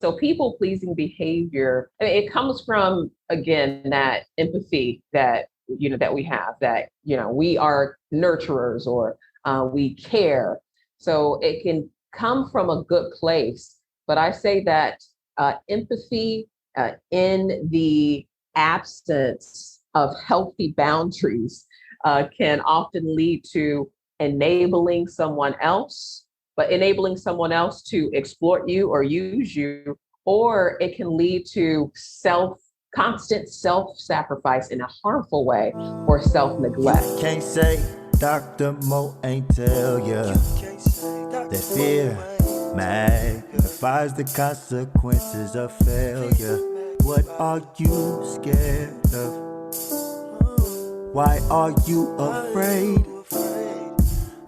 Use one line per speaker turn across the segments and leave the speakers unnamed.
So people pleasing behavior, I mean, it comes from, again, that empathy that, that we have, that, we are nurturers, or we care. So it can come from a good place. But I say that empathy in the absence of healthy boundaries can often lead to enabling someone else, but enabling someone else to exploit you or use you, or it can lead to constant self-sacrifice in a harmful way, or self-neglect.
You can't say Dr. Mo ain't tell ya that fear magnifies the consequences of failure. What are you scared of? Why are you afraid?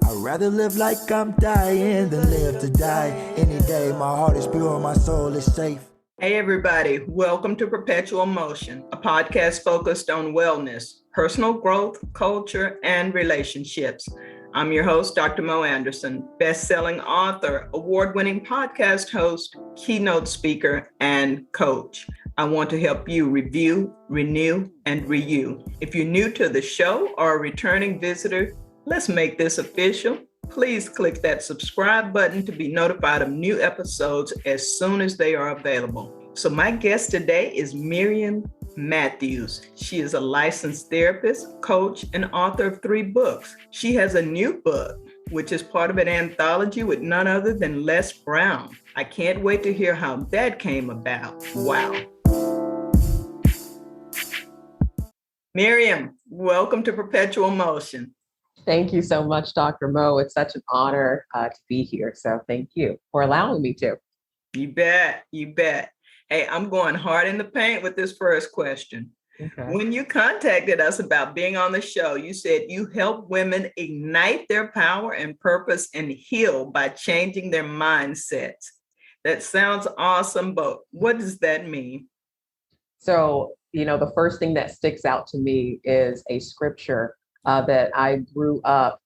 I'd rather live like I'm dying than live to die. Any day, my heart is pure, my soul is safe.
Hey everybody, welcome to Perpetual Motion, a podcast focused on wellness, personal growth, culture, and relationships. I'm your host, Dr. Mo Anderson, best-selling author, award-winning podcast host, keynote speaker, and coach. I want to help you review, renew, and renew. If you're new to the show or a returning visitor, let's make this official. Please click that subscribe button to be notified of new episodes as soon as they are available. So my guest today is Miriam Matthews. She is a licensed therapist, coach, and author of 3 books. She has a new book, which is part of an anthology with none other than Les Brown. I can't wait to hear how that came about. Wow. Miriam, welcome to Perpetual Motion.
Thank you so much, Dr. Mo. It's such an honor to be here. So thank you for allowing me to.
You bet. You bet. Hey, I'm going hard in the paint with this first question. Okay. When you contacted us about being on the show, you said you help women ignite their power and purpose and heal by changing their mindsets. That sounds awesome, but what does that mean?
So, the first thing that sticks out to me is a scripture that I grew up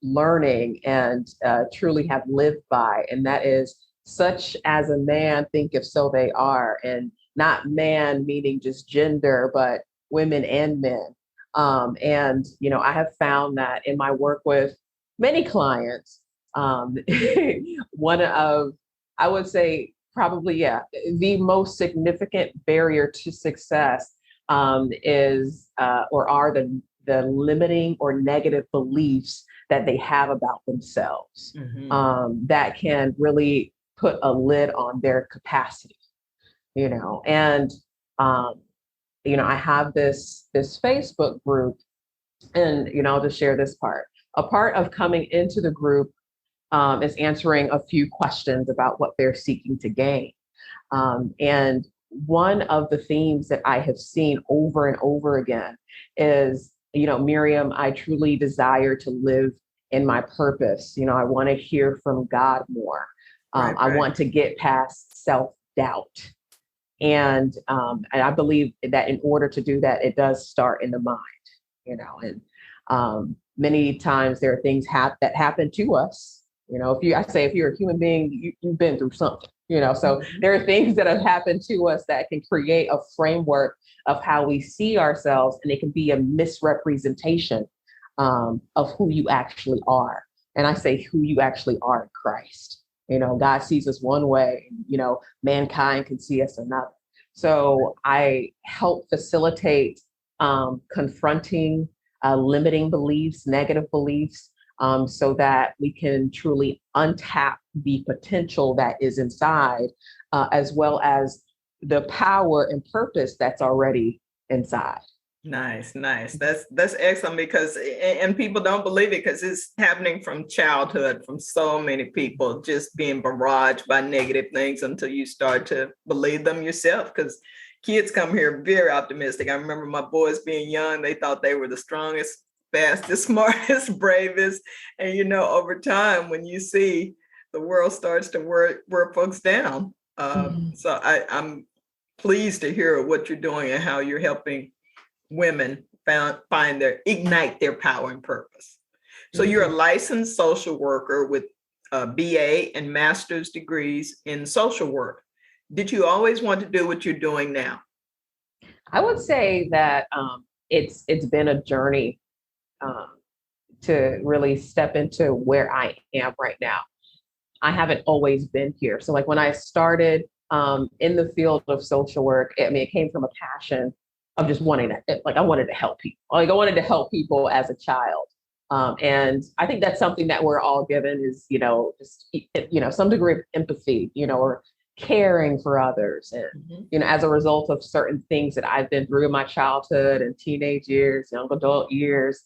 learning and truly have lived by. And that is, such as a man thinketh, so they are. And not man meaning just gender, but women and men. And I have found that in my work with many clients, one of, I would say, probably, the most significant barrier to success is or are the limiting or negative beliefs that they have about themselves, that can really put a lid on their capacity, and, I have this Facebook group, and, I'll just share this part. A part of coming into the group is answering a few questions about what they're seeking to gain. And one of the themes that I have seen over and over again is, Miriam, I truly desire to live in my purpose. I want to hear from God more. Right. I want to get past self-doubt. And I believe that in order to do that, it does start in the mind, and many times there are things that happen to us. If you're a human being, you've been through something, so there are things that have happened to us that can create a framework of how we see ourselves, and it can be a misrepresentation of who you actually are. And I say who you actually are in Christ. God sees us one way, mankind can see us another. So I help facilitate confronting limiting beliefs, negative beliefs, so that we can truly untap the potential that is inside, as well as the power and purpose that's already inside.
Nice. That's excellent, because, and people don't believe it because it's happening from childhood, from so many people just being barraged by negative things until you start to believe them yourself, because kids come here very optimistic. I remember my boys being young, they thought they were the strongest, fastest, smartest, bravest. And, over time, when you see the world starts to wear folks down. So I'm pleased to hear what you're doing and how you're helping women ignite their power and purpose. So you're a licensed social worker with a BA and master's degrees in social work. Did you always want to do what you're doing now?
I would say that it's been a journey um, to really step into where I am right now. I haven't always been here. So like when I started in the field of social work, I mean, it came from a passion of just wanting to, like I wanted to help people. Like I wanted to help people as a child. And I think that's something that we're all given is, just, some degree of empathy, or caring for others. And, as a result of certain things that I've been through in my childhood and teenage years, young adult years,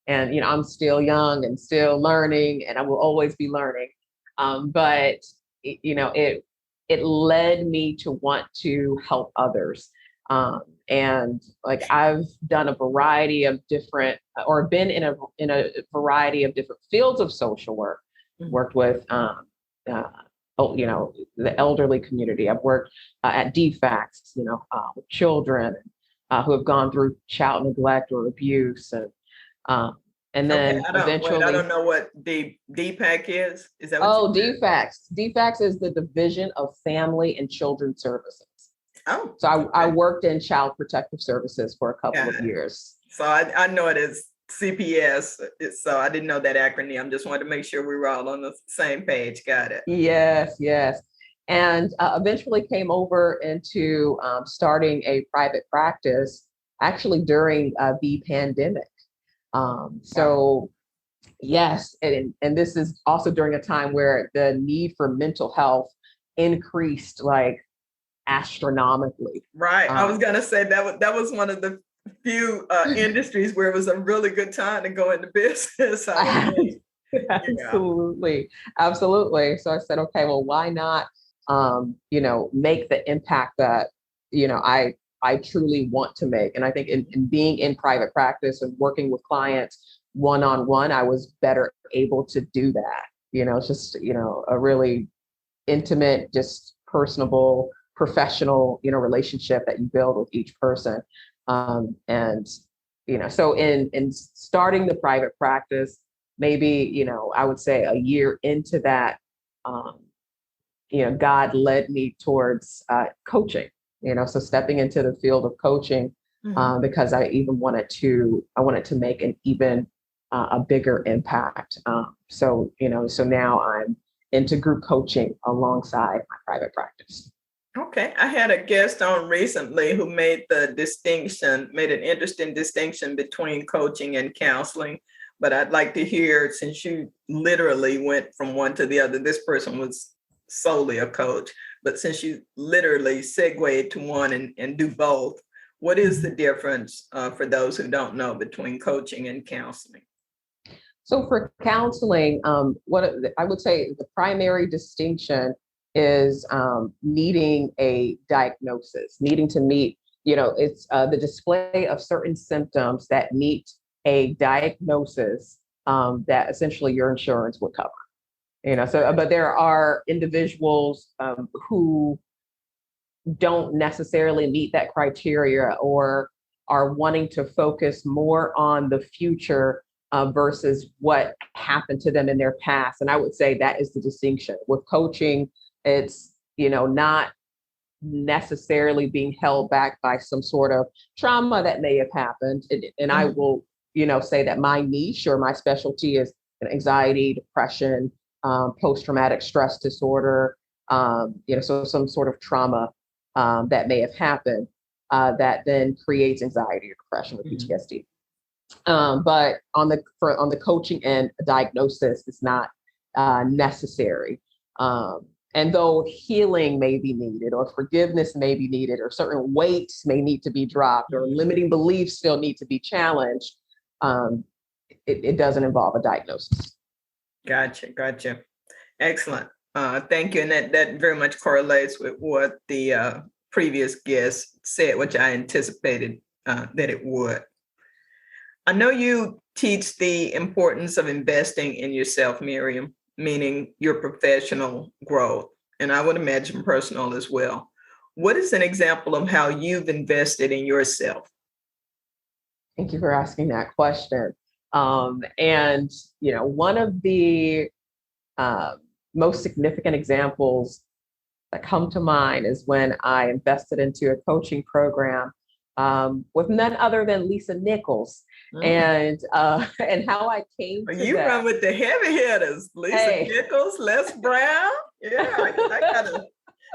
and, I'm still young and still learning, and I will always be learning. But it led me to want to help others. And like I've done a variety of different, or been in a variety of different fields of social work. Worked with the elderly community. I've worked at DFACS, with children who have gone through child neglect or abuse, and then eventually,
I don't know what DPAC is. Is that what?
Oh, DFACS. DFACS is the Division of Family and Children Services.
Oh,
so I worked in Child Protective Services for a couple of years.
So I know it is CPS. So I didn't know that acronym. Just wanted to make sure we were all on the same page. Got it.
Yes. And eventually came over into starting a private practice, actually during the pandemic. So yes, and this is also during a time where the need for mental health increased like astronomically.
Right. I was gonna say that was one of the few industries where it was a really good time to go into business.
Absolutely. So I said, okay, well, why not, make the impact that, I truly want to make. And I think in being in private practice and working with clients one-on-one, I was better able to do that. It's just, a really intimate, just personable, professional, relationship that you build with each person. So in starting the private practice, maybe, I would say a year into that, God led me towards coaching. So stepping into the field of coaching, because I wanted to make an even a bigger impact. So now I'm into group coaching alongside my private practice.
Okay. I had a guest on recently who made an interesting distinction between coaching and counseling. But I'd like to hear, since you literally went from one to the other, this person was solely a coach, but since you literally segued to one and do both, what is the difference for those who don't know between coaching and counseling?
So for counseling, what I would say the primary distinction is needing a diagnosis, needing to meet, it's the display of certain symptoms that meet a diagnosis that essentially your insurance would cover. But there are individuals who don't necessarily meet that criteria or are wanting to focus more on the future versus what happened to them in their past. And I would say that is the distinction. With coaching, it's, not necessarily being held back by some sort of trauma that may have happened. And I will, say that my niche or my specialty is anxiety, depression, post-traumatic stress disorder, so some sort of trauma that may have happened that then creates anxiety or depression with PTSD. But on the coaching end, a diagnosis is not necessary. And though healing may be needed, or forgiveness may be needed, or certain weights may need to be dropped, or limiting beliefs still need to be challenged, it doesn't involve a diagnosis.
Gotcha. Excellent. Thank you. And that very much correlates with what the previous guest said, which I anticipated that it would. I know you teach the importance of investing in yourself, Miriam, meaning your professional growth, and I would imagine personal as well. What is an example of how you've invested in yourself?
Thank you for asking that question. And one of the most significant examples that come to mind is when I invested into a coaching program with none other than Lisa Nichols, and how I came to
you
that.
run with the heavy hitters, Lisa Nichols, Les Brown. Yeah, I gotta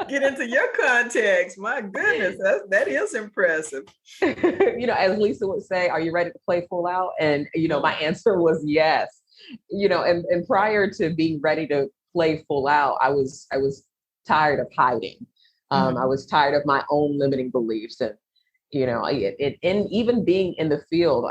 get into your context. My goodness, that is impressive.
As Lisa would say, are you ready to play full out? And, my answer was yes. And prior to being ready to play full out, I was tired of hiding. I was tired of my own limiting beliefs. And, and even being in the field,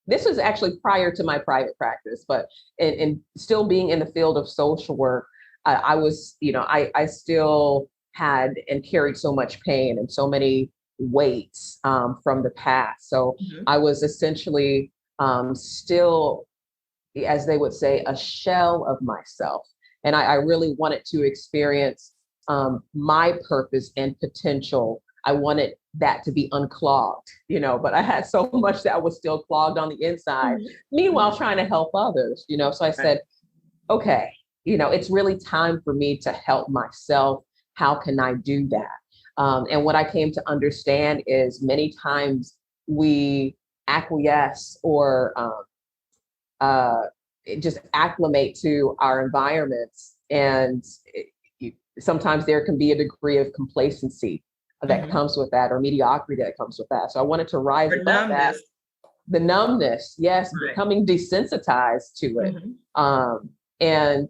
this was actually prior to my private practice, but in still being in the field of social work, I was, I still had and carried so much pain and so many weights from the past. So I was essentially still, as they would say, a shell of myself. And I really wanted to experience my purpose and potential. I wanted that to be unclogged, but I had so much that I was still clogged on the inside. Meanwhile, trying to help others, so I said, okay, it's really time for me to help myself. How can I do that? And what I came to understand is many times we acquiesce or just acclimate to our environments. And sometimes there can be a degree of complacency that comes with that, or mediocrity that comes with that. So I wanted to rise above that. The numbness, yes, becoming desensitized to it. And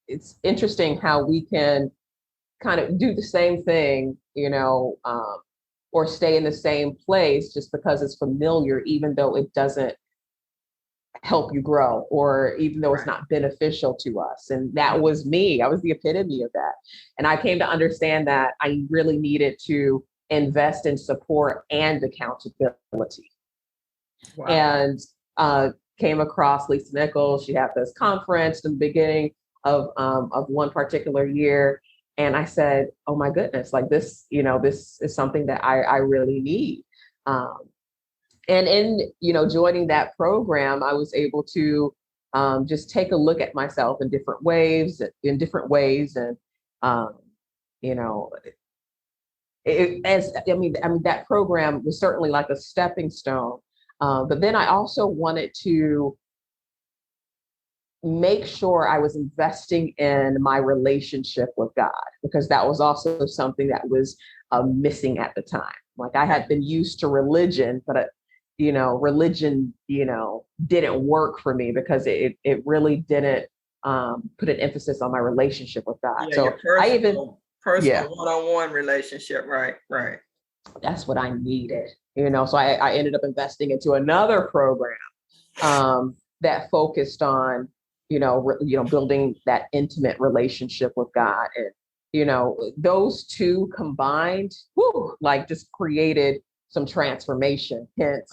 it's interesting how we can kind of do the same thing, or stay in the same place just because it's familiar, even though it doesn't help you grow, or even though it's not beneficial to us. And that was me. I was the epitome of that. And I came to understand that I really needed to invest in support and accountability. And came across Lisa Nichols. She had this conference in the beginning of one particular year. And I said, oh my goodness, like this, this is something that I really need. And in, joining that program, I was able to just take a look at myself in different ways. And, that program was certainly like a stepping stone. But then I also wanted to make sure I was investing in my relationship with God, because that was also something that was missing at the time. Like I had been used to religion, but religion, didn't work for me because it really didn't put an emphasis on my relationship with God. So personal
one-on-one relationship, right.
That's what I needed, So I ended up investing into another program that focused on, building that intimate relationship with God. And, those two combined, just created some transformation. Hence,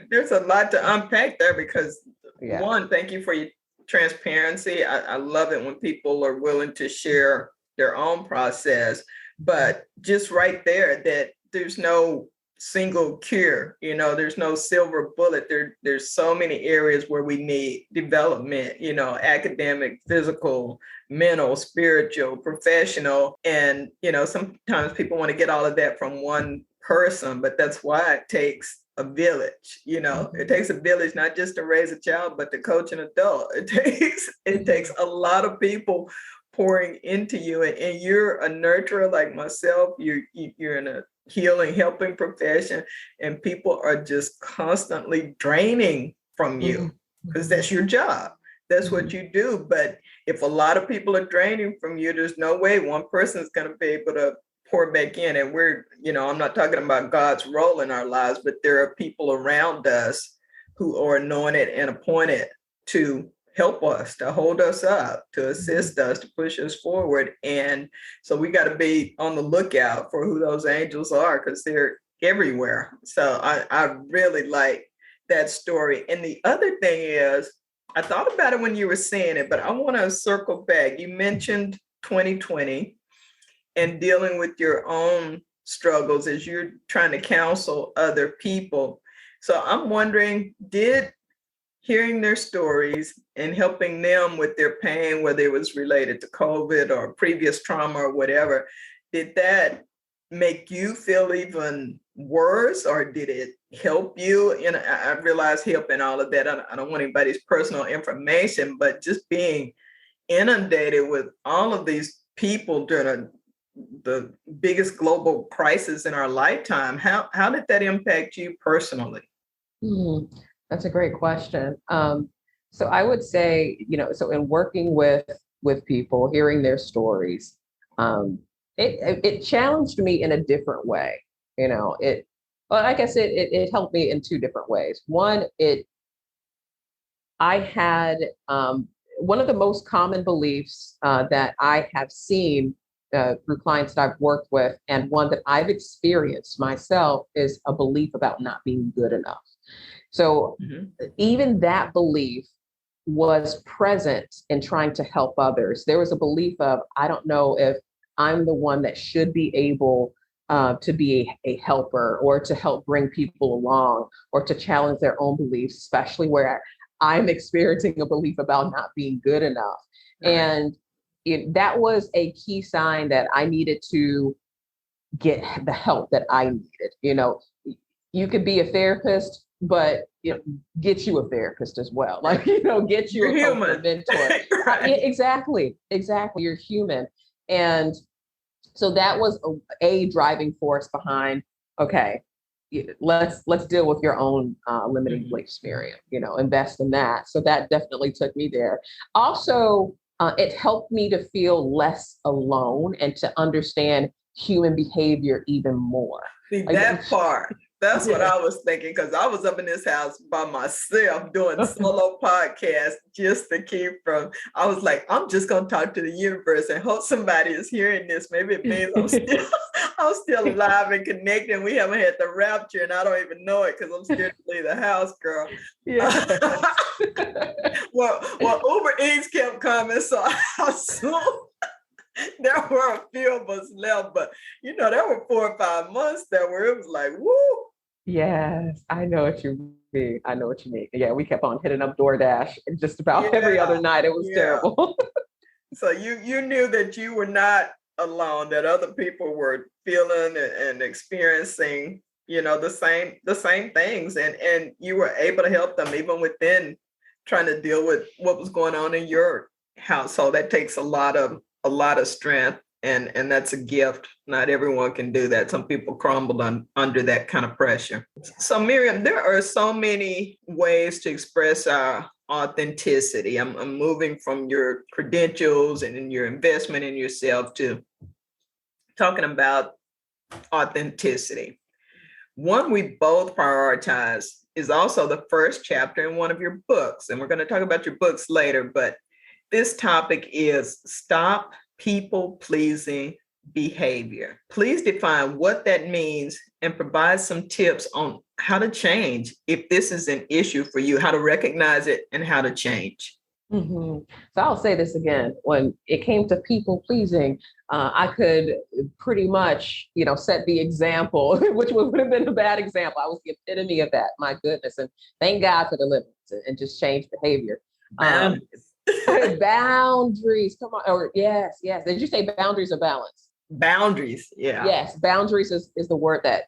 there's a lot to unpack there because one, thank you for your transparency. I love it when people are willing to share their own process, but just right there, that there's no single cure, there's no silver bullet. There's so many areas where we need development, academic, physical, mental, spiritual, professional. And, sometimes people want to get all of that from one person, but that's why it takes a village. It takes a village, not just to raise a child, but to coach an adult. It takes a lot of people pouring into you, and you're a nurturer like myself. You're in a healing, helping profession, and people are just constantly draining from you because that's your job. That's what you do. But if a lot of people are draining from you, there's no way one person is going to be able to pour back in. And we're, I'm not talking about God's role in our lives, but there are people around us who are anointed and appointed to help us, to hold us up, to assist us, to push us forward. And so we got to be on the lookout for who those angels are, because they're everywhere. So I really like that story. And the other thing is, I thought about it when you were saying it, but I want to circle back. You mentioned 2020 and dealing with your own struggles as you're trying to counsel other people. So I'm wondering, did hearing their stories and helping them with their pain, whether it was related to COVID or previous trauma or whatever, did that make you feel even worse, or did it help you? You know, I realize help and all of that. I don't want anybody's personal information, but just being inundated with all of these people during the biggest global crisis in our lifetime, how did that impact you personally?
That's a great question. So I would say, so in working with people, hearing their stories, it challenged me in a different way. Well, I guess it helped me in two different ways. One, I had one of the most common beliefs that I have seen through clients that I've worked with, and one that I've experienced myself, is a belief about not being good enough. So even that belief was present in trying to help others. There was a belief of, I don't know if I'm the one that should be able to be a helper, or to help bring people along, or to challenge their own beliefs, especially where I'm experiencing a belief about not being good enough. Right. And that was a key sign that I needed to get the help that I needed. You could be a therapist, but get you a therapist as well. Like, get you
You're
a coach, a mentor.
Right.
Exactly. You're human. And so that was a driving force behind, okay, let's deal with your own limiting beliefs, Miriam, invest in that. So that definitely took me there. Also, it helped me to feel less alone and to understand human behavior even more.
See, that part. That's what I was thinking, because I was up in this house by myself doing solo podcasts just to keep from, I was like, I'm just going to talk to the universe and hope somebody is hearing this. Maybe it means I'm still alive and connected. We haven't had the rapture and I don't even know it because I'm scared to leave the house, girl. Yeah. well, Uber Eats kept coming, so I assumed there were a few of us left, but there were 4 or 5 months there where it was like, woo.
Yes, I know what you mean. Yeah, we kept on hitting up DoorDash just about every other night. It was terrible.
So you knew that you were not alone, that other people were feeling and experiencing, the same things, and you were able to help them even within trying to deal with what was going on in your household. That takes a lot of strength, and that's a gift. Not everyone can do that. Some people crumbled under that kind of pressure. So Miriam, there are so many ways to express our authenticity. I'm moving from your credentials and in your investment in yourself to talking about authenticity. One we both prioritize is also the first chapter in one of your books, and we're going to talk about your books later, but this topic is stop people-pleasing behavior. Please define what that means and provide some tips on how to change if this is an issue for you, how to recognize it and how to change.
So I'll say this again. When it came to people-pleasing, I could pretty much, set the example, which would have been a bad example. I was the epitome of that. My goodness. And thank God for the limits and just change behavior. Boundaries, come on. Or yes. Did you say boundaries or balance?
Boundaries, yeah.
Yes, boundaries is the word that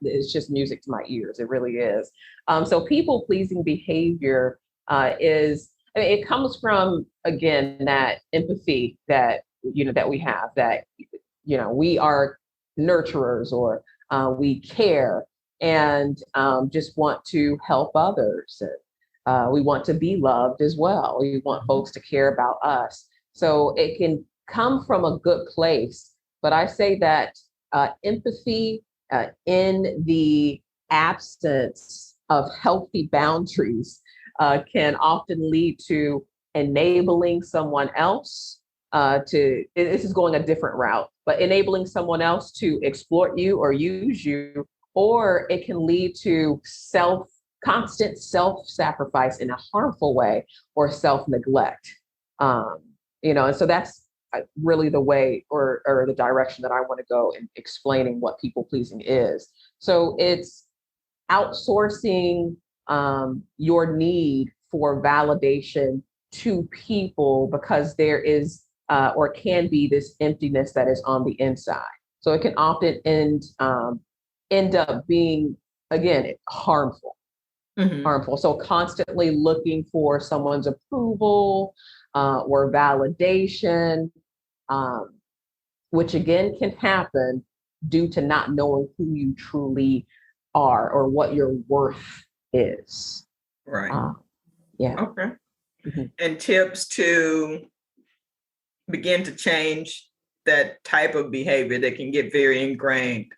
it's just music to my ears. It really is. So people-pleasing behavior it comes from, again, that empathy that that we have, that we are nurturers, or we care and just want to help others. We want to be loved as well. We want folks to care about us. So it can come from a good place. But I say that empathy in the absence of healthy boundaries can often lead to enabling someone else this is going a different route, but enabling someone else to exploit you or use you, or it can lead to constant self-sacrifice in a harmful way, or self-neglect. And so that's really the way or the direction that I want to go in explaining what people pleasing is. So it's outsourcing your need for validation to people because there is or can be this emptiness that is on the inside. So it can often end up being, again, harmful. Harmful. So constantly looking for someone's approval or validation, which again can happen due to not knowing who you truly are or what your worth is.
Right.
Yeah.
Okay. And tips to begin to change that type of behavior that can get very ingrained.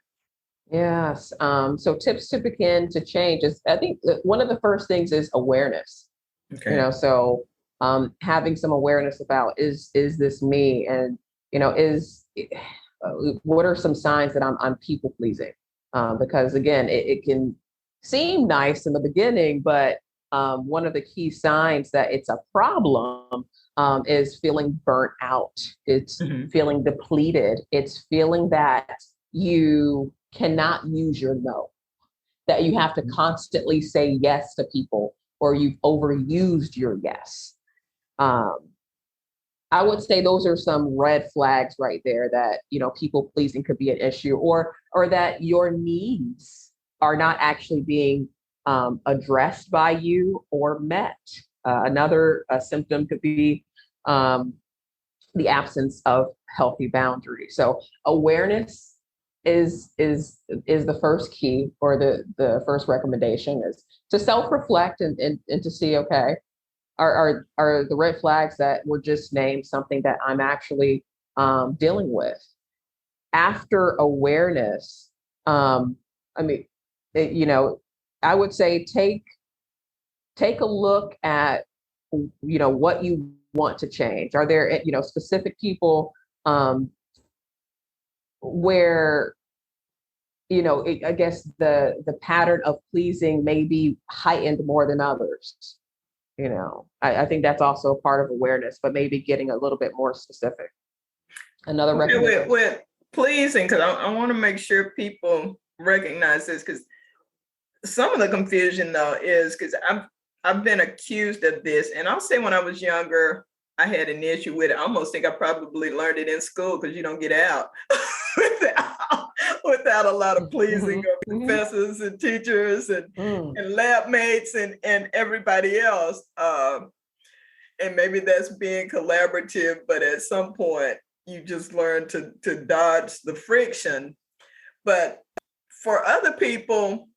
Yes. So tips to begin to change is, I think one of the first things is awareness.
Okay.
You know, so having some awareness about is this me, and what are some signs that I'm people pleasing? Because again, it can seem nice in the beginning, but one of the key signs that it's a problem is feeling burnt out. It's feeling depleted. It's feeling that you cannot use your no, that you have to constantly say yes to people, or you've overused your yes. I would say those are some red flags right there that, people pleasing could be an issue, or that your needs are not actually being addressed by you or met. Another symptom could be the absence of healthy boundaries. So awareness is the first key, or the first recommendation is to self-reflect and to see, okay, are the red flags that were just named something that I'm actually dealing with? After awareness, I would say take a look at what you want to change. Are there specific people where I guess the pattern of pleasing may be heightened more than others? I think that's also part of awareness, but maybe getting a little bit more specific. Another recommendation
with pleasing, because I want to make sure people recognize this, because some of the confusion though is because I've been accused of this, and I'll say when I was younger, I had an issue with it. I almost think I probably learned it in school, because you don't get out without a lot of pleasing of professors and teachers and lab mates and everybody else. And maybe that's being collaborative, but at some point you just learn to dodge the friction. But for other people,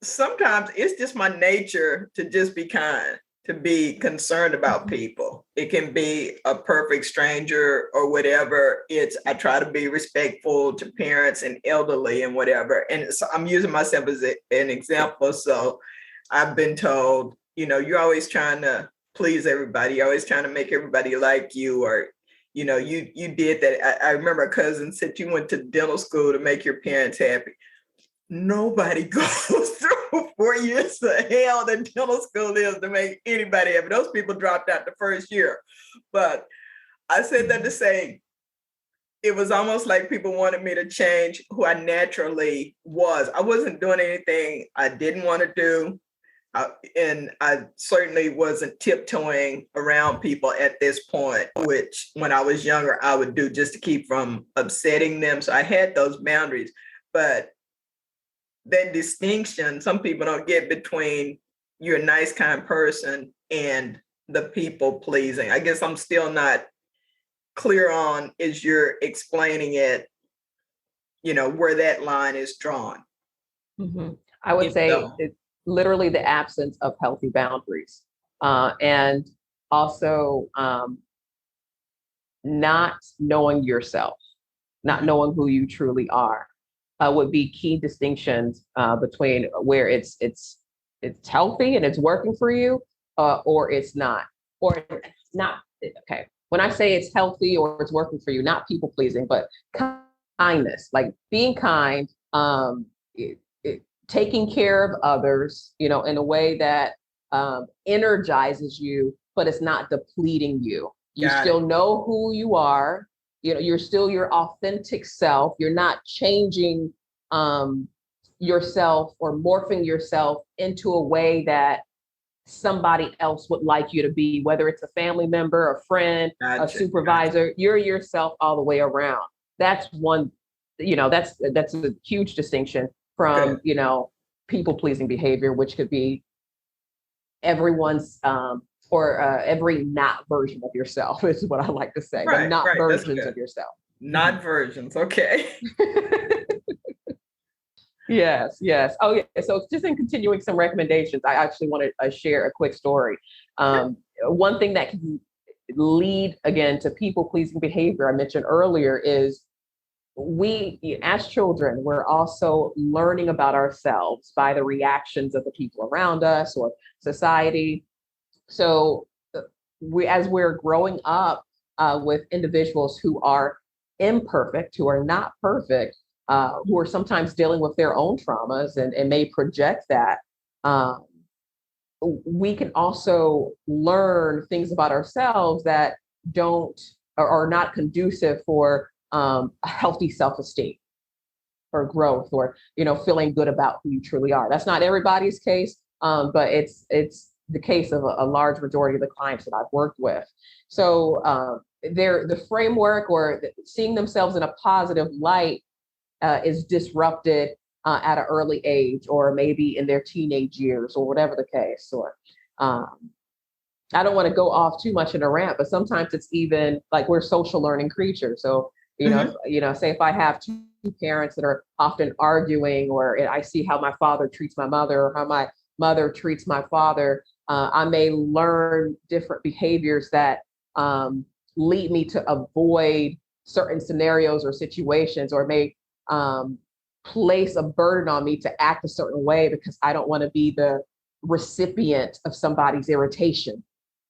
sometimes it's just my nature to just be kind, to be concerned about people. It can be a perfect stranger or whatever. I try to be respectful to parents and elderly and whatever. And so I'm using myself as an example. So I've been told, you're always trying to please everybody. You're always trying to make everybody like you, or, you did that. I remember a cousin said you went to dental school to make your parents happy. Nobody goes through 4 years of hell that dental school is to make anybody happy. Those people dropped out the first year. But I said that to say, it was almost like people wanted me to change who I naturally was. I wasn't doing anything I didn't want to do. And I certainly wasn't tiptoeing around people at this point, which when I was younger, I would do just to keep from upsetting them. So I had those boundaries. But that distinction, some people don't get between you're a nice, kind person and the people pleasing. I guess I'm still not clear on, as you're explaining it, where that line is drawn.
I would say it's literally the absence of healthy boundaries, and also not knowing yourself, not knowing who you truly are. Would be key distinctions between where it's healthy and it's working for you, or it's not, or not. Okay, when I say it's healthy or it's working for you, not people pleasing, but kindness, like being kind, taking care of others, in a way that energizes you, but it's not depleting you. You still know who you are. You're still your authentic self. You're not changing yourself or morphing yourself into a way that somebody else would like you to be, whether it's a family member, a friend, a
Gotcha.
supervisor. You're yourself all the way around. That's one, that's a huge distinction from,
Good.
people pleasing behavior, which could be everyone's or every not version of yourself is what I like to say. The
Right,
not
right. That's
versions
good.
of yourself.
Not versions. Okay.
Yes, yes. Oh, yeah. So just in continuing some recommendations, I actually want to share a quick story. One thing that can lead again to people pleasing behavior I mentioned earlier is we, as children, we're also learning about ourselves by the reactions of the people around us or society. So as we're growing up with individuals who are imperfect, who are not perfect, who are sometimes dealing with their own traumas and may project that, we can also learn things about ourselves that don't or are not conducive for a healthy self-esteem or growth or feeling good about who you truly are. That's not everybody's case, but it's the case of a large majority of the clients that I've worked with. So the framework or seeing themselves in a positive light is disrupted at an early age, or maybe in their teenage years, or whatever the case. Or I don't want to go off too much in a rant, but sometimes it's even like we're social learning creatures. So say if I have two parents that are often arguing, or I see how my father treats my mother, or how my mother treats my father, I may learn different behaviors that lead me to avoid certain scenarios or situations, or may place a burden on me to act a certain way because I don't want to be the recipient of somebody's irritation.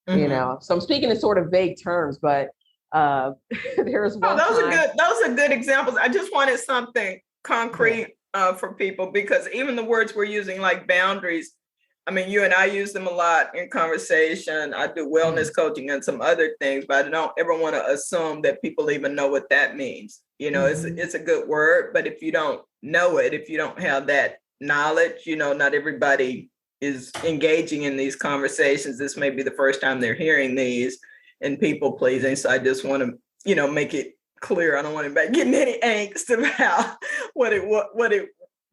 So I'm speaking in sort of vague terms, but there's one
those are good examples. I just wanted something concrete for people, because even the words we're using, like boundaries, I mean, you and I use them a lot in conversation. I do wellness coaching and some other things, but I don't ever want to assume that people even know what that means. It's a good word, but if you don't know it, if you don't have that knowledge, not everybody is engaging in these conversations. This may be the first time they're hearing these, and people pleasing. So I just want to, make it clear. I don't want anybody getting any angst about what it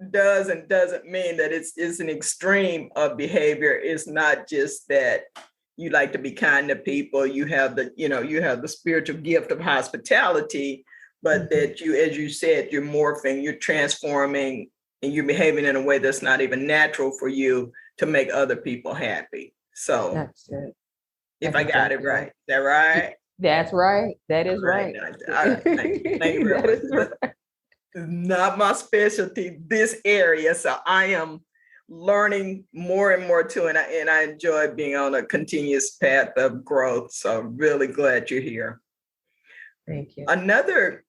does and doesn't mean. That it's an extreme of behavior. It's not just that you like to be kind to people. You have the spiritual gift of hospitality, but that you, as you said, you're morphing, you're transforming, and you're behaving in a way that's not even natural for you to make other people happy. So
that's it.
If I got it right. Is that right?
That's right. That is right.
All right. Thank you very much. Right. Not my specialty, this area. So I am learning more and more too. And I enjoy being on a continuous path of growth. So I'm really glad you're here.
Thank you.
Another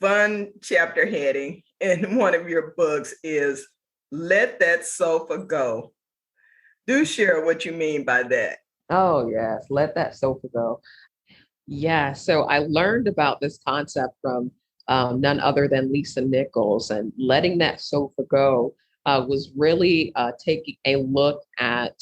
fun chapter heading in one of your books is Let That Sofa Go. Do share what you mean by that.
Oh, yes. Let that sofa go. Yeah. So I learned about this concept from none other than Lisa Nichols, and letting that sofa go was really taking a look at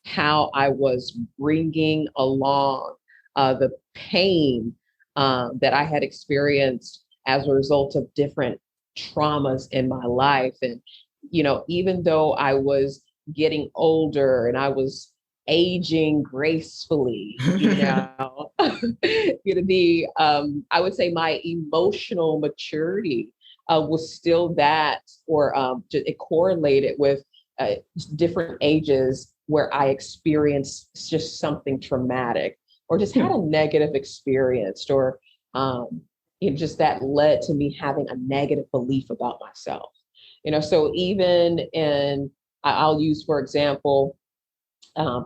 how I was bringing along the pain that I had experienced as a result of different traumas in my life. And, even though I was getting older and I was aging gracefully, I would say my emotional maturity was still that, or it correlated with different ages where I experienced just something traumatic, or just had a negative experience, or just that led to me having a negative belief about myself. So even I'll use, for example,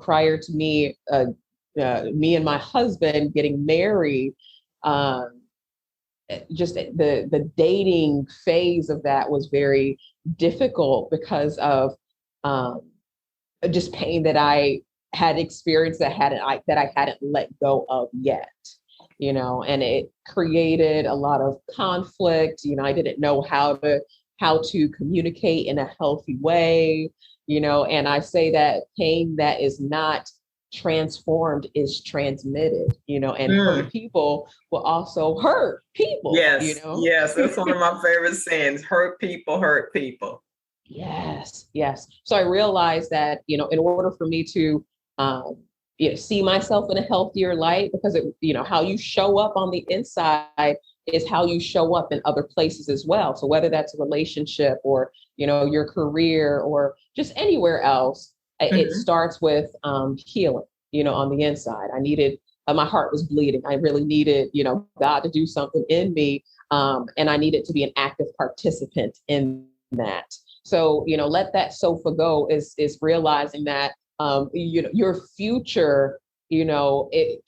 prior to me and my husband getting married, just the dating phase of that was very difficult because of just pain that I had experienced that I hadn't let go of yet. And it created a lot of conflict. I didn't know how how to communicate in a healthy way, and I say that pain that is not transformed is transmitted, and hurt people will also hurt people,
Yes, yes, that's one of my favorite sayings. Hurt people hurt people.
Yes, yes. So I realized that, in order for me to see myself in a healthier light, because how you show up on the inside is how you show up in other places as well. So whether that's a relationship or, your career or just anywhere else, it starts with healing, on the inside. I needed, my heart was bleeding. I really needed, God to do something in me. And I needed to be an active participant in that. So, let that sofa go is realizing that, your future, it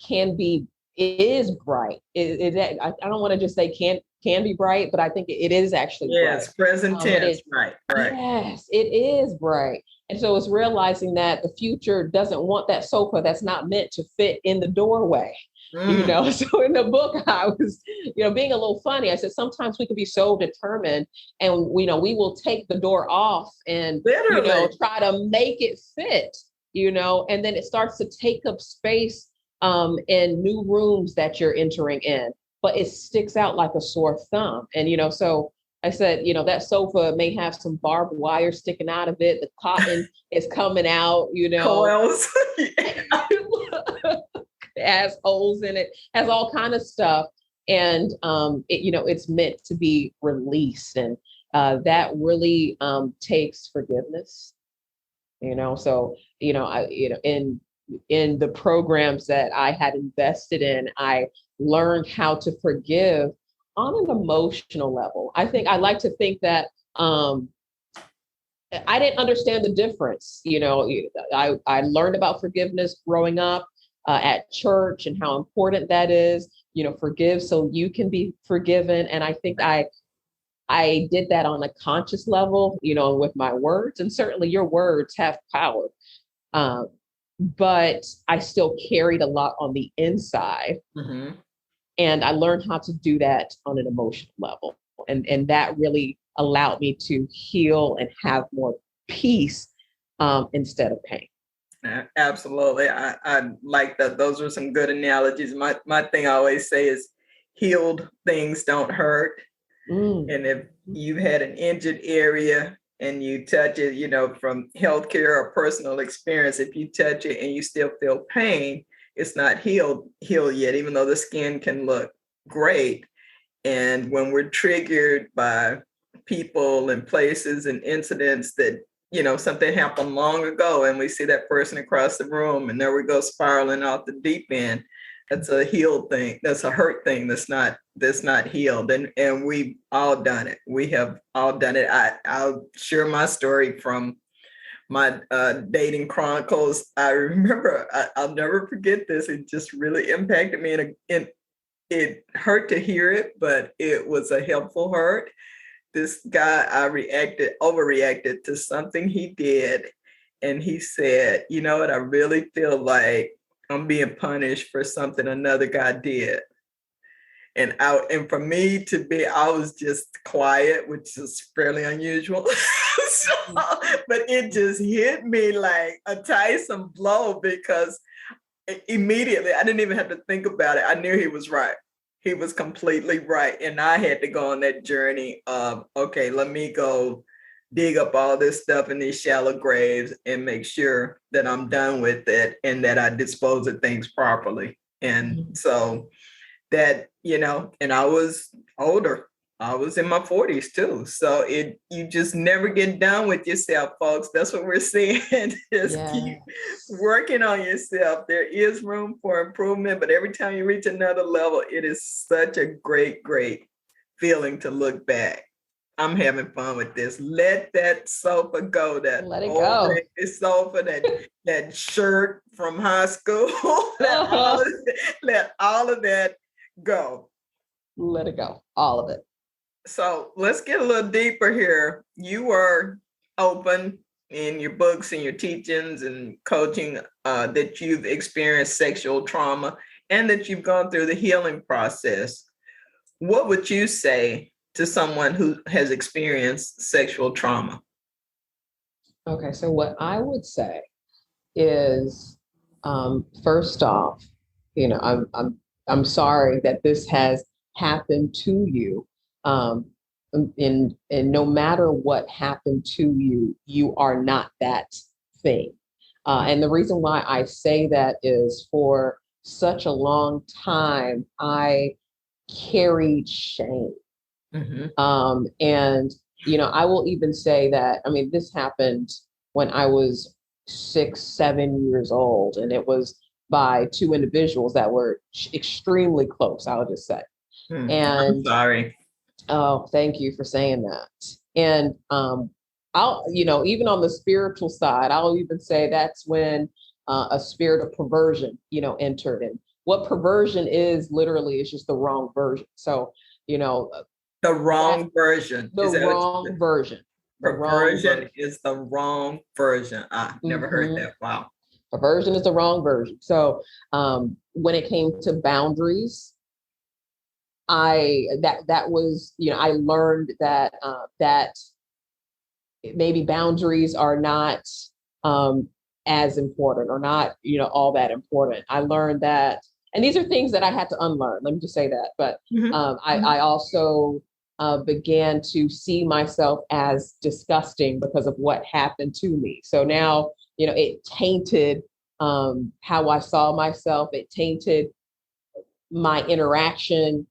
is bright. I don't want to just say can be bright, but I think it is actually
bright. Present tense, right.
Yes, it is bright. And so it's realizing that the future doesn't want that sofa that's not meant to fit in the doorway. So in the book, I was, being a little funny. I said, sometimes we can be so determined and, we will take the door off and, try to make it fit, and then it starts to take up space in new rooms that you're entering in, but it sticks out like a sore thumb. And, so I said, that sofa may have some barbed wire sticking out of it. The cotton is coming out,
Coils.
It has holes in it, has all kind of stuff. And, it's meant to be released. And that really takes forgiveness, so, in the programs that I had invested in, I learned how to forgive on an emotional level. I like to think that I didn't understand the difference. I learned about forgiveness growing up at church and how important that is, forgive so you can be forgiven. And I think I did that on a conscious level, with my words, and certainly your words have power. But I still carried a lot on the inside. And I learned how to do that on an emotional level. And that really allowed me to heal and have more peace instead of pain.
Absolutely. I like that. Those are some good analogies. My thing I always say is healed things don't hurt. And if you've had an injured area and you touch it, from healthcare or personal experience, if you touch it and you still feel pain, it's not healed yet, even though the skin can look great. And when we're triggered by people and places and incidents that, something happened long ago and we see that person across the room and there we go spiraling off the deep end, that's a healed thing. That's a hurt thing that's not healed. And we've all done it. We have all done it. I'll share my story from my dating chronicles. I remember, I'll never forget this. It just really impacted me, and it hurt to hear it, but it was a helpful hurt. This guy, I overreacted to something he did. And he said, you know what, I really feel like I'm being punished for something another guy did. And for me to be, I was just quiet, which is fairly unusual. But it just hit me like a Tyson blow, because immediately, I didn't even have to think about it. I knew he was right. He was completely right. And I had to go on that journey of, okay, let me go dig up all this stuff in these shallow graves and make sure that I'm done with it and that I dispose of things properly. And so that, and I was older. I was in my 40s too. So you just never get done with yourself, folks. That's what we're seeing. Just keep working on yourself. There is room for improvement, but every time you reach another level, it is such a great, great feeling to look back. I'm having fun with this. Let that sofa go.
Let it go.
Sofa, that shirt from high school. Let all of that go.
Let it go. All of it.
So let's get a little deeper here. You were open in your books and your teachings and coaching that you've experienced sexual trauma and that you've gone through the healing process. What would you say to someone who has experienced sexual trauma?
Okay, so what I would say is, first off, I'm sorry that this has happened to you. And no matter what happened to you, you are not that thing. And the reason why I say that is for such a long time, I carried shame. And, I will even say that, this happened when I was 6, 7 years old, and it was by two individuals that were extremely close, I'll just say.
I'm
And
sorry.
oh, thank you for saying that. And I'll, even on the spiritual side, I'll even say that's when a spirit of perversion, entered. And what perversion is literally is just the wrong version. So,
the wrong version.
The wrong version.
Perversion is the wrong version. I never heard that. Wow.
Perversion is the wrong version. So when it came to boundaries, that was, I learned that that maybe boundaries are not as important, or not, all that important. I learned that, and these are things that I had to unlearn. Let me just say that. But I also began to see myself as disgusting because of what happened to me. So now, it tainted how I saw myself. It tainted my interaction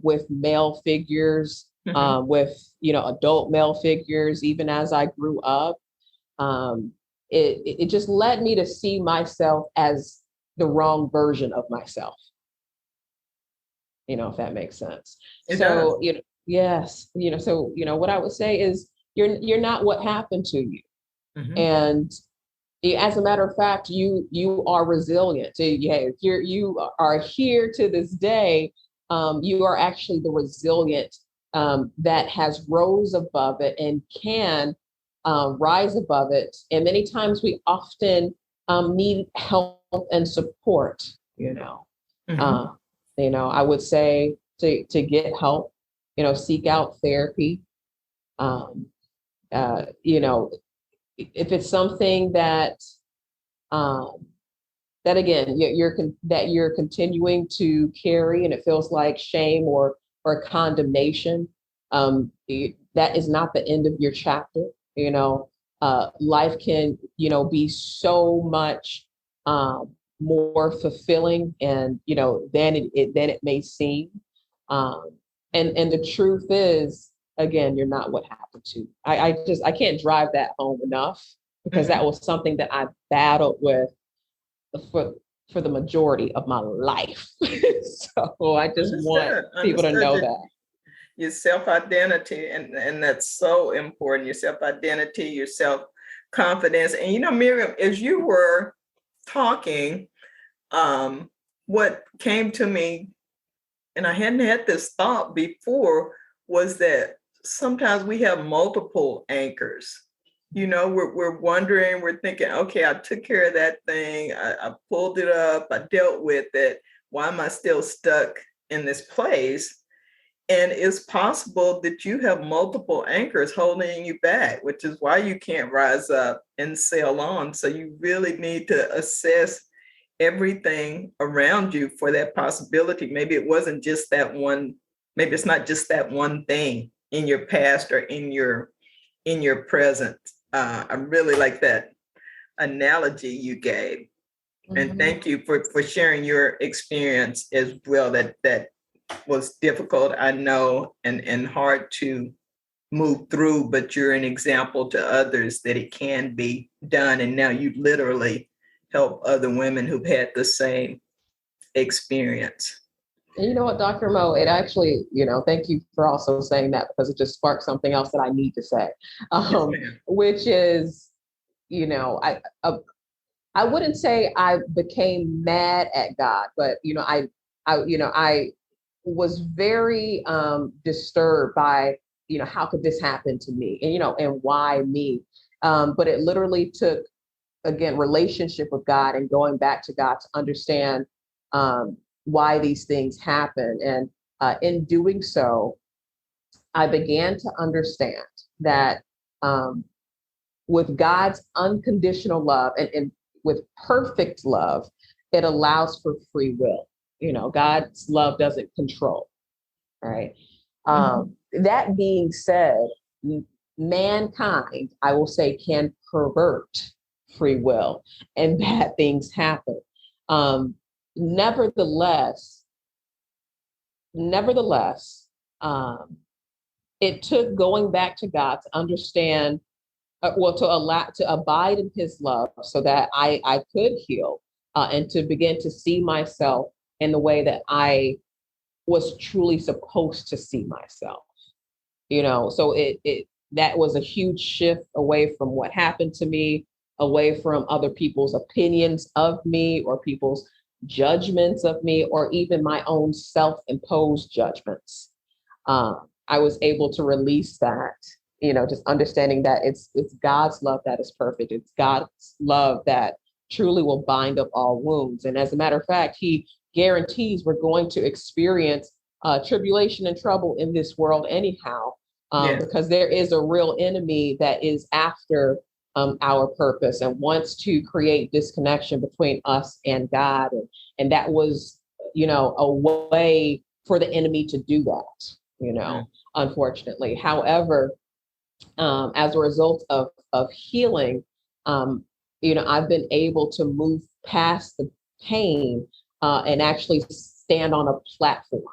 with male figures, with, adult male figures, even as I grew up. It just led me to see myself as the wrong version of myself. If that makes sense.
It does.
Yes. So, what I would say is you're not what happened to you. And as a matter of fact, you are resilient. So, if you are here to this day, you are actually the resilient that has rose above it and can rise above it. And many times we often need help and support, I would say to get help, seek out therapy. If it's something that that again you're continuing to carry, and it feels like shame or condemnation, that is not the end of your chapter. Life can be so much more fulfilling, and than it may seem. And the truth is, again, you're not what happened to you. I can't drive that home enough, because that was something that I battled with for the majority of my life. So I just want people to know that.
Your self-identity, and that's so important. Your self-identity, your self-confidence. And Miriam, as you were talking, what came to me, and I hadn't had this thought before, was that sometimes we have multiple anchors. We're wondering, we're thinking, okay, I took care of that thing. I pulled it up. I dealt with it. Why am I still stuck in this place? And it's possible that you have multiple anchors holding you back, which is why you can't rise up and sail on. So you really need to assess everything around you for that possibility. Maybe it wasn't just that one. Maybe it's not just that one thing in your past or in your present. I really like that analogy you gave. And thank you for sharing your experience as well. That was difficult, I know, and hard to move through, but you're an example to others that it can be done. And now you literally help other women who've had the same experience.
And you know what, Dr. Mo, it actually, thank you for also saying that, because it just sparked something else that I need to say, which is, I wouldn't say I became mad at God, but, I was very disturbed by, how could this happen to me? And, and why me? But it literally took, again, relationship with God and going back to God to understand why these things happen. And in doing so, I began to understand that with God's unconditional love and with perfect love, it allows for free will. God's love doesn't control, right? That being said, mankind, I will say, can pervert free will and bad things happen. Nevertheless, it took going back to God to understand, to abide in his love so that I could heal and to begin to see myself in the way that I was truly supposed to see myself. So that was a huge shift away from what happened to me, away from other people's opinions of me or people's judgments of me, or even my own self-imposed judgments. I was able to release that, just understanding that it's God's love that is perfect. It's God's love that truly will bind up all wounds. And as a matter of fact, he guarantees we're going to experience tribulation and trouble in this world anyhow, because there is a real enemy that is after our purpose and wants to create disconnection between us and God. And that was, a way for the enemy to do that, unfortunately. However, as a result of healing, I've been able to move past the pain and actually stand on a platform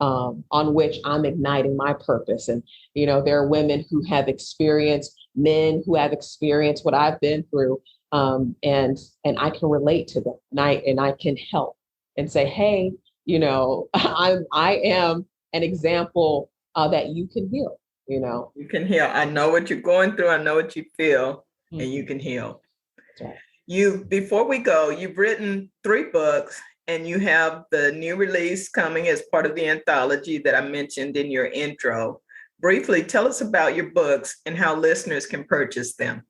on which I'm igniting my purpose. And, there are women who have experienced, men who have experienced what I've been through, and I can relate to them, and I can help and say, hey, I am an example that you can heal.
You can heal. I know what you're going through. I know what you feel, and you can heal.
That's right.
Before we go, you've written 3 books, and you have the new release coming as part of the anthology that I mentioned in your intro. Briefly, tell us about your books and how listeners can purchase them.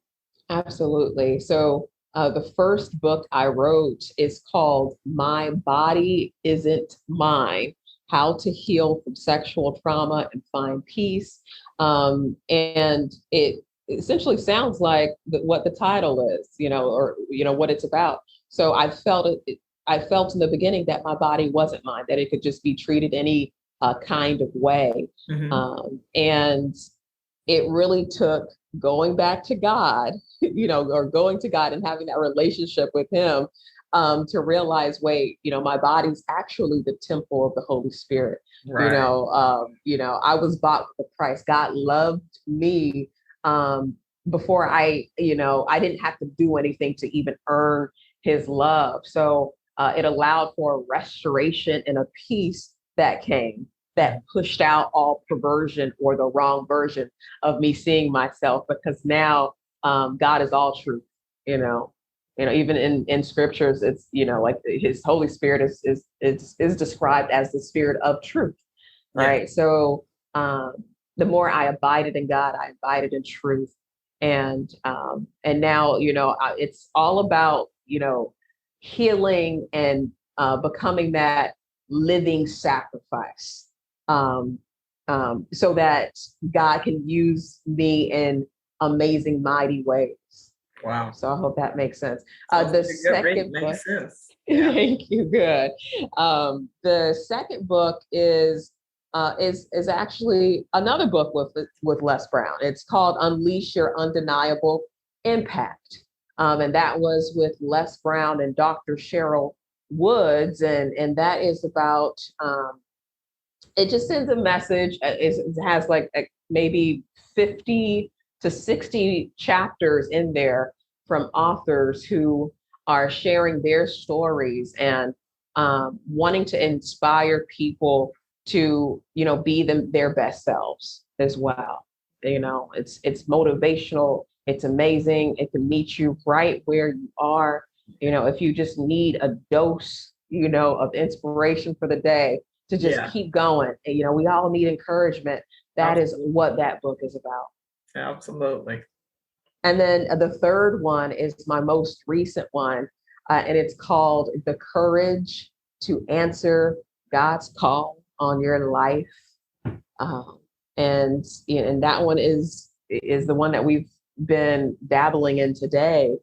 Absolutely. So the first book I wrote is called My Body Isn't Mine: How to Heal from Sexual Trauma and Find Peace. And it essentially sounds like what the title is, or what it's about. So I felt in the beginning that my body wasn't mine, that it could just be treated any kind of way. And it really took going back to God, or going to God and having that relationship with him to realize, wait, my body's actually the temple of the Holy Spirit. Right. I was bought with a price. God loved me before I didn't have to do anything to even earn his love. So it allowed for a restoration and a peace that came, that pushed out all perversion or the wrong version of me seeing myself, because now God is all truth. Even in scriptures, it's like his Holy Spirit is described as the Spirit of truth, right? Yeah. So the more I abided in God, I abided in truth, and now it's all about healing and becoming that living sacrifice, so that God can use me in amazing, mighty ways.
Wow.
So I hope that makes sense.
The second book makes sense.
Yeah. Thank you. Good. The second book is actually another book with Les Brown. It's called Unleash Your Undeniable Impact. And that was with Les Brown and Dr. Cheryl Woods. And that is about, it just sends a message. It has like maybe 50 to 60 chapters in there from authors who are sharing their stories and wanting to inspire people to, be their best selves as well. It's motivational. It's amazing. It can meet you right where you are. If you just need a dose, of inspiration for the day to just keep going. And, we all need encouragement. That is what that book is about.
Absolutely.
And then the third one is my most recent one, and it's called The Courage to Answer God's Call on Your Life. And that one is the one that we've been dabbling in today,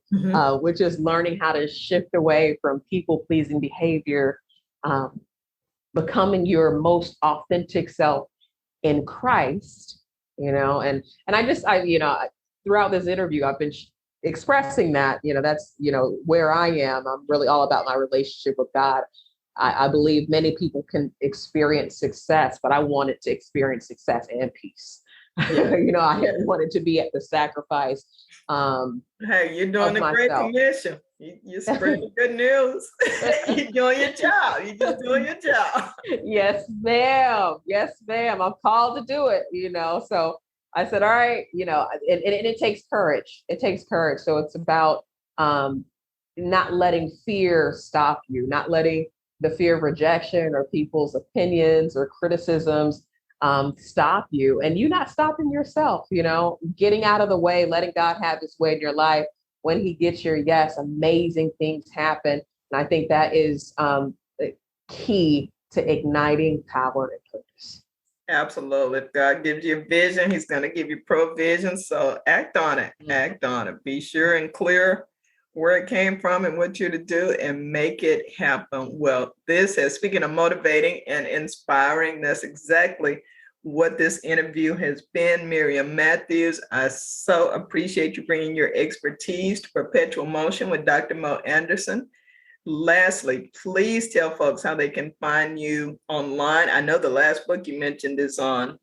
which is learning how to shift away from people-pleasing behavior, becoming your most authentic self in Christ, and throughout this interview, I've been expressing that, that's, where I am. I'm really all about my relationship with God. I believe many people can experience success, but I wanted to experience success and peace.
Yeah.
I didn't want it to be at the sacrifice.
Hey, you're doing a great commission. You're spreading good news. You're doing your job. You're just doing your job.
Yes, ma'am. Yes, ma'am. I'm called to do it, So I said, all right, and it takes courage. It takes courage. So it's about not letting fear stop you, not letting the fear of rejection or people's opinions or criticisms stop you, and you not stopping yourself, getting out of the way, letting God have his way in your life. When he gets your yes, amazing things happen. And I think that is the key to igniting power and purpose.
Absolutely. If God gives you a vision, he's going to give you provision. So act on it. Act on it. Be sure and clear where it came from and what you're to do, and make it happen. Well, speaking of motivating and inspiring, that's exactly what this interview has been. Miriam Matthews, I so appreciate you bringing your expertise to Perpetual Motion with Dr. Mo Anderson. Lastly, please tell folks how they can find you online. I know the last book you mentioned is on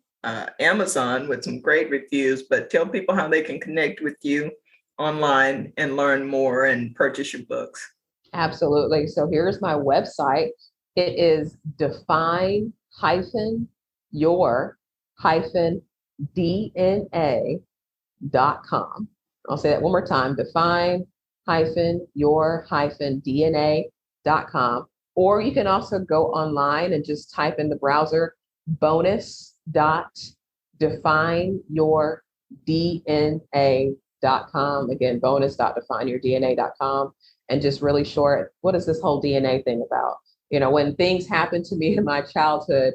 Amazon with some great reviews, but tell people how they can connect with you online and learn more and purchase your books.
Absolutely. So here's my website. It is define-your-DNA.com. I'll say that one more time, define-your-DNA.com. Or you can also go online and just type in the browser bonus.defineyourdna.com. Again, bonus.defineyourdna.com. And just really short, what is this whole DNA thing about? When things happened to me in my childhood,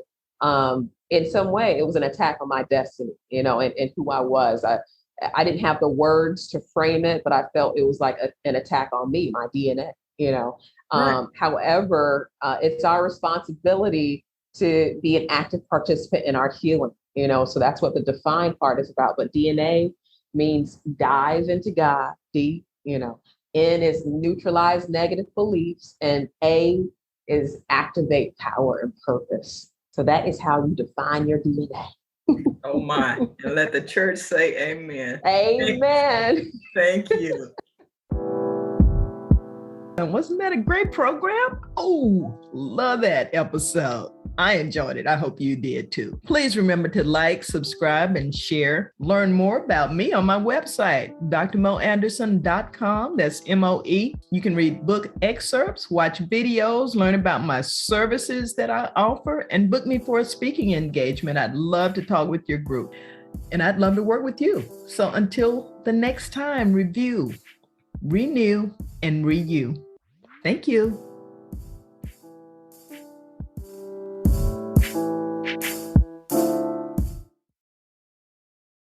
in some way, it was an attack on my destiny, and who I was. I didn't have the words to frame it, but I felt it was like an attack on me, my DNA,
Right.
However, it's our responsibility to be an active participant in our healing, so that's what the define part is about. But DNA means dive into God, D, N is neutralize negative beliefs, and A is activate power and purpose. So that is how you define your DNA.
Oh my, and let the church say amen.
Amen.
Thank you. And wasn't that a great program? Oh, love that episode. I enjoyed it. I hope you did too. Please remember to like, subscribe, and share. Learn more about me on my website, drmoanderson.com. That's MOE. You can read book excerpts, watch videos, learn about my services that I offer, and book me for a speaking engagement. I'd love to talk with your group, and I'd love to work with you. So until the next time, review, renew, and renew. Thank you.